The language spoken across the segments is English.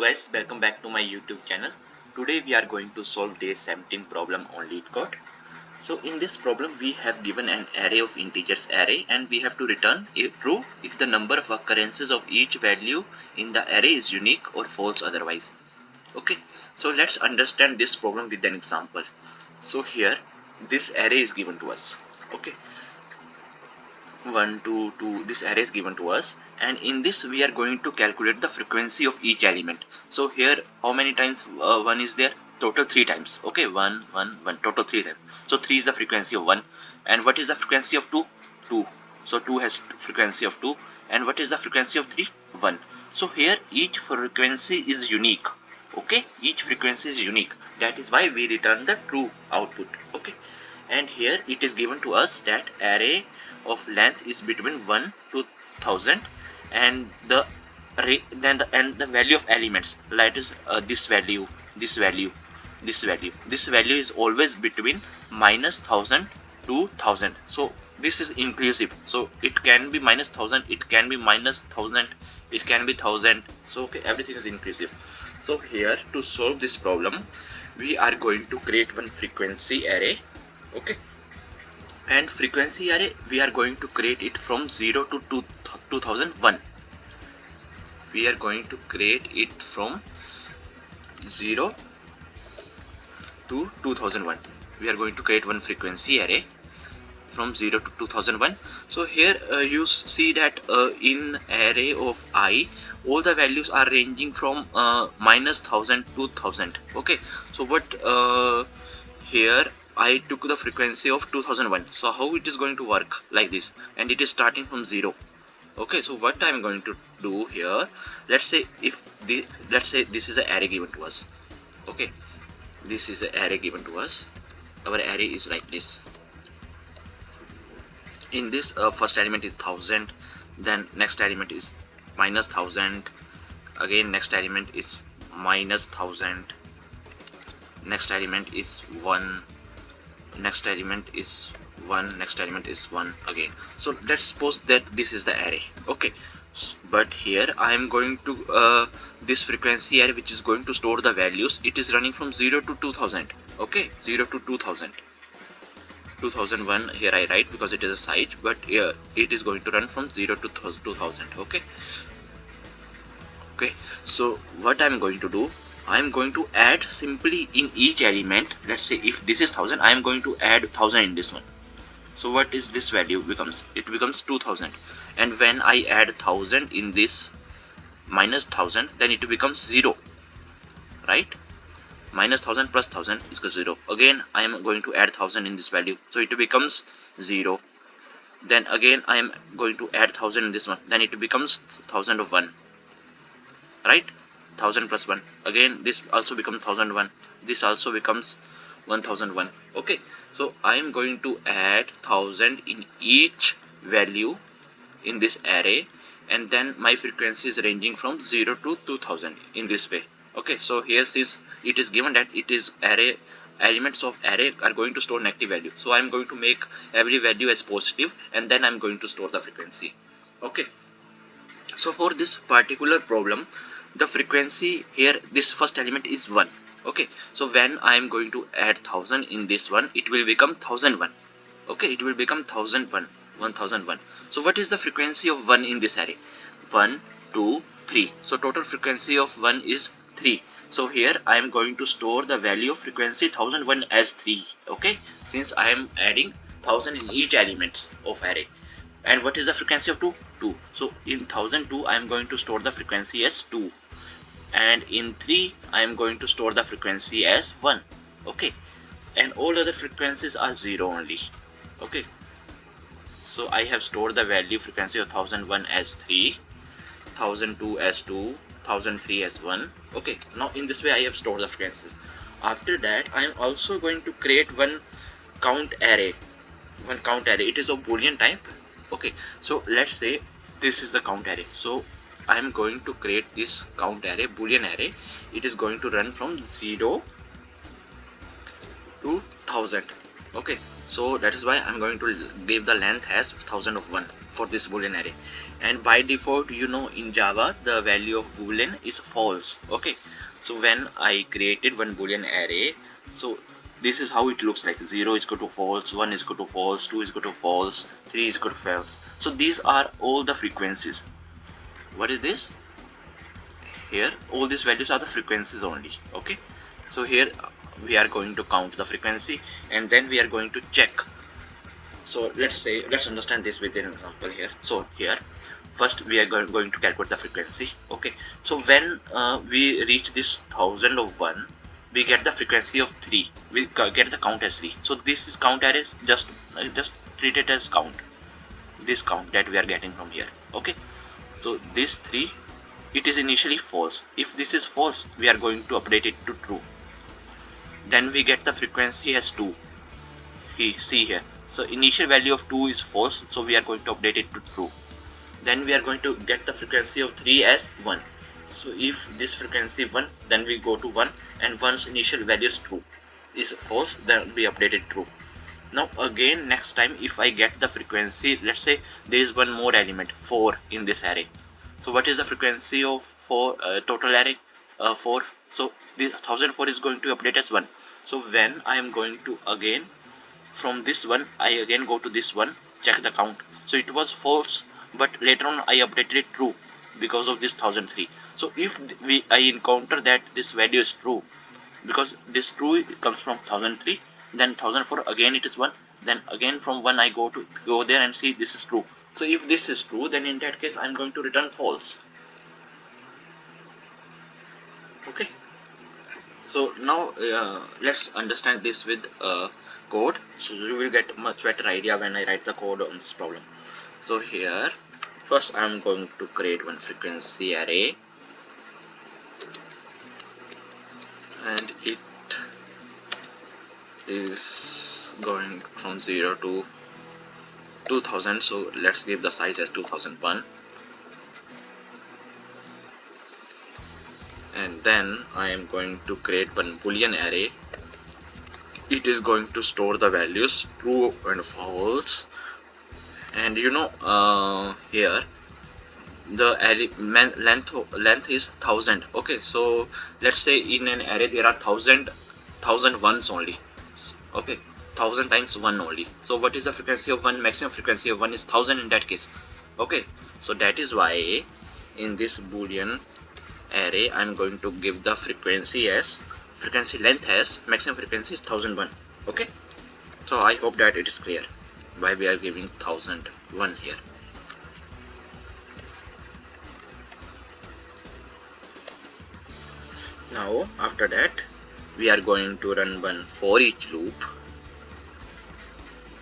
guys, welcome back to my YouTube channel. Today we are going to solve day 17 problem on LeetCode. So in this problem we have given an array of integers array and we have to return true if the number of occurrences of each value in the array is unique or false otherwise. Okay, so let's understand this problem with an example. So here this array is given to us. Okay, 1 2 2, this array is given to us, and in this we are going to calculate the frequency of each element. So here how many times 1 is there? Total 3 times. Okay, 1 1 1, total 3 times. So 3 is the frequency of 1. And what is the frequency of 2? 2. So 2 has frequency of 2. And what is the frequency of 3? 1. So here each frequency is unique. Okay, each frequency is unique. That is why we return the true output. Okay, and here it is given to us that array of length is between 1 to 1000, and the value of elements, that is this value, this value, this value, this value is always between -1000 to 1000. So this is inclusive, so it can be -1000, it can be -1000, it can be 1000. So okay, everything is inclusive. So here to solve this problem we are going to create one frequency array. Okay, and frequency array we are going to create it from 0 to 2001. We are going to create it from 0 to 2001. We are going to create one frequency array from 0 to 2001. So here you see that in array of I, all the values are ranging from -1000 to 1000. Okay, so what here I took the frequency of 2001. So how it is going to work like this, and it is starting from 0. Okay, so what I am going to do here, let's say this is an array given to us. Okay, this is an array given to us. Our array is like this. In this first element is 1000, then next element is -1000, again next element is -1000, next element is 1, next element is 1, next element is 1 again. So let's suppose that this is the array. Okay, but here I am going to this frequency array which is going to store the values, it is running from 0 to 2000. Okay, 0 to 2000. 2001 here I write because it is a site, but it is going to run from 0 to 2000. Okay, so what I'm going to do, I'm going to add simply in each element. Let's say if this is 1000, I'm going to add 1000 in this one. So what is this value becomes? It becomes 2000. And when I add 1000 in this -1000, then it becomes 0, right? -1000 plus 1000 is equal to 0. Again I am going to add 1000 in this value, so it becomes 0. Then again I am going to add 1000 in this one, then it becomes 1000 of 1, right? 1000 plus 1, again this also becomes 1001, this also becomes 1001. Okay, so I am going to add 1000 in each value in this array, and then my frequency is ranging from 0 to 2000 in this way. Okay, so here since it is given that it is array, elements of array are going to store negative value, so I am going to make every value as positive, and then I am going to store the frequency. Okay, so for this particular problem, the frequency here, this first element is 1. Okay, so when I am going to add 1000 in this one, it will become 1001. Okay, it will become 1001, 1001. So what is the frequency of 1 in this array? 1 2 3. So total frequency of 1 is 3. So here I am going to store the value of frequency 1001 as 3. Okay, since I am adding 1000 in each elements of array. And what is the frequency of 2? 2. So in 1002 I am going to store the frequency as 2, and in 3 I am going to store the frequency as 1. Okay, and all other frequencies are 0 only. Okay, so I have stored the value frequency of 1001 as 3, 1002 as 2, 1003 as 1. Okay, now in this way I have stored the frequencies. After that I am also going to create one count array. It is of Boolean type. Okay, so let's say this is the count array. So I am going to create this count array, Boolean array. It is going to run from 0 to 1000. Okay, so that is why I'm going to give the length as 1000 of 1. for this boolean array. And by default, you know, in Java the value of boolean is false. Okay, so when I created one boolean array, so this is how it looks like. 0 is equal to false, 1 is equal to false, 2 is equal to false, 3 is equal to false. So these are all the frequencies. What is this? Here all these values are the frequencies only. Okay, so here we are going to count the frequency and then we are going to check. So let's understand this with an example here. So here first we are going to calculate the frequency. Okay, so when we reach this 1001, we get the frequency of 3, we get the count as 3. So this is count as just treat it as count, this count that we are getting from here. Okay, so this 3, it is initially false. If this is false, we are going to update it to true. Then we get the frequency as 2. See here, so initial value of 2 is false, so we are going to update it to true. Then we are going to get the frequency of 3 as 1. So if this frequency 1, then we go to 1, and once initial value is true, is false, then we update it true. Now again, next time if I get the frequency, let's say there is one more element, 4, in this array. So what is the frequency of 4 total array? 4. So the 1004 is going to update as 1. So when I am going to again from this one, I again go to this one, check the count. So it was false, but later on I updated it true because of this 1003. So if I encounter that this value is true, because this true comes from 1003, then 1004 again it is 1, then again from 1 I go there and see this is true. So if this is true, then in that case I'm going to return false. Okay, so now let's understand this with code, so you will get a much better idea when I write the code on this problem. So here first I am going to create one frequency array, and it is going from 0 to 2000. So let's give the size as 2001, and then I am going to create one boolean array. It is going to store the values true and false, and you know here the length is 1000. Okay, so let's say in an array there are 1000 ones only. Okay, 1000 times 1 only. So what is the frequency of 1? Maximum frequency of 1 is 1000 in that case. Okay, so that is why in this boolean array I'm going to give the frequency length as maximum frequency is 1001. Okay, so I hope that it is clear why we are giving 1001 here. Now after that we are going to run one for each loop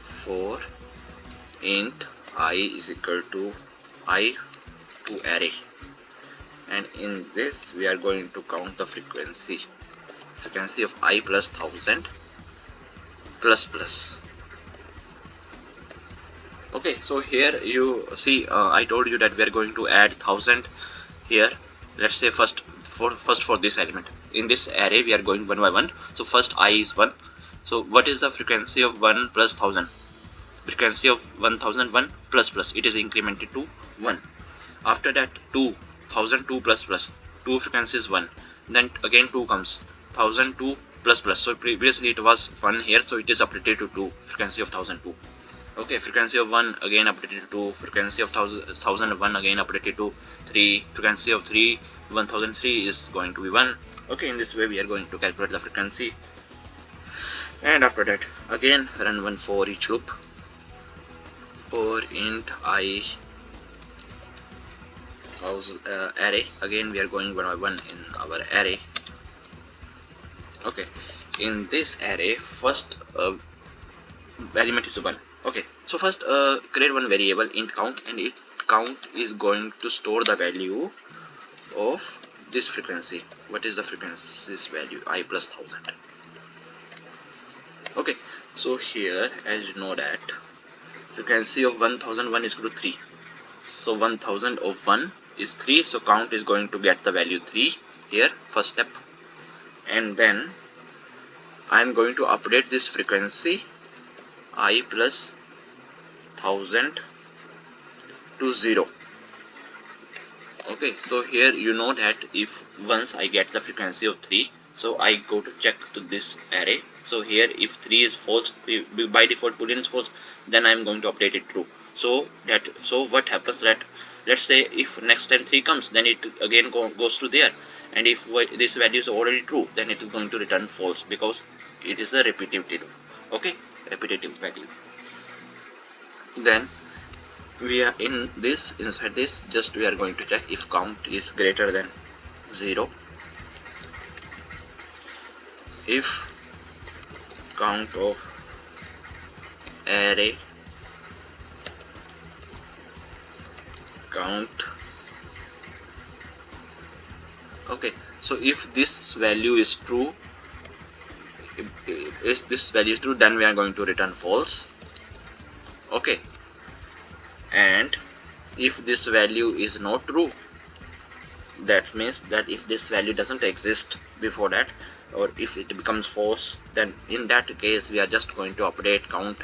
for int I is equal to I to array, and in this we are going to count the frequency of I plus 1000 plus. Okay, so here you see I told you that we are going to add 1000 here. Let's say first for this element in this array we are going one by one. So first I is 1. So what is the frequency of 1 plus 1000? Frequency of 1001 plus, it is incremented to 1. After that 2, 1002 plus, 2 frequency is 1. Then again 2 comes, 1002 plus. So previously it was 1 here, so it is updated to 2, frequency of 1002. Okay, frequency of 1 again updated to 2, frequency of 1001 again updated to 3, frequency of 3, 1003 is going to be 1. Okay, in this way we are going to calculate the frequency, and after that again run one for each loop for int I array. Again we are going one by one in our array. Okay, in this array first element is 1. Okay, so first create one variable int count, and it count is going to store the value of this frequency. What is the frequency's value? I plus 1000. Okay, so here as you know that frequency of 1001 is equal to 3. So 1000 of 1 is 3, so count is going to get the value 3 here, first step. And then I am going to update this frequency I plus 1000 to 0. Okay, so here you know that if once I get the frequency of 3, so I go to check to this array. So here if 3 is false, by default boolean is false, then I am going to update it true. So what happens that, let's say if next time 3 comes, then it again goes to there, and if this value is already true, then it is going to return false, because it is a repetitive, okay, repetitive value. Then we are inside this, just we are going to check if count is greater than 0. If count of array count, okay, so if this value is true, if this value is true, then we are going to return false. Okay, and if this value is not true, that means that if this value doesn't exist before that, or if it becomes false, then in that case we are just going to update count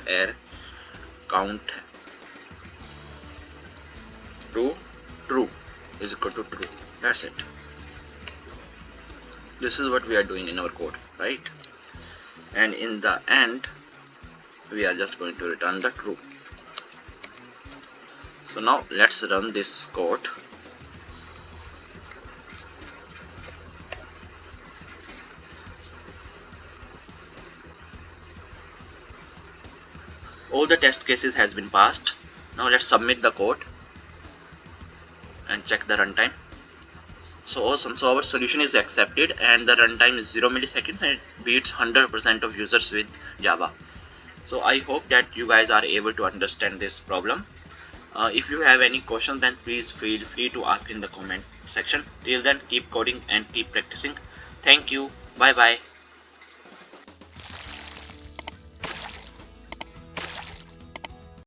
to true is equal to true. That's it. This is what we are doing in our code, right? And in the end we are just going to return the true. So now let's run this code. All the test cases has been passed. Now let's submit the code and check the runtime. So awesome, so our solution is accepted and the runtime is 0 milliseconds and it beats 100% of users with Java. So I hope that you guys are able to understand this problem. If you have any questions, then please feel free to ask in the comment section. Till then, keep coding and keep practicing. Thank you. Bye bye.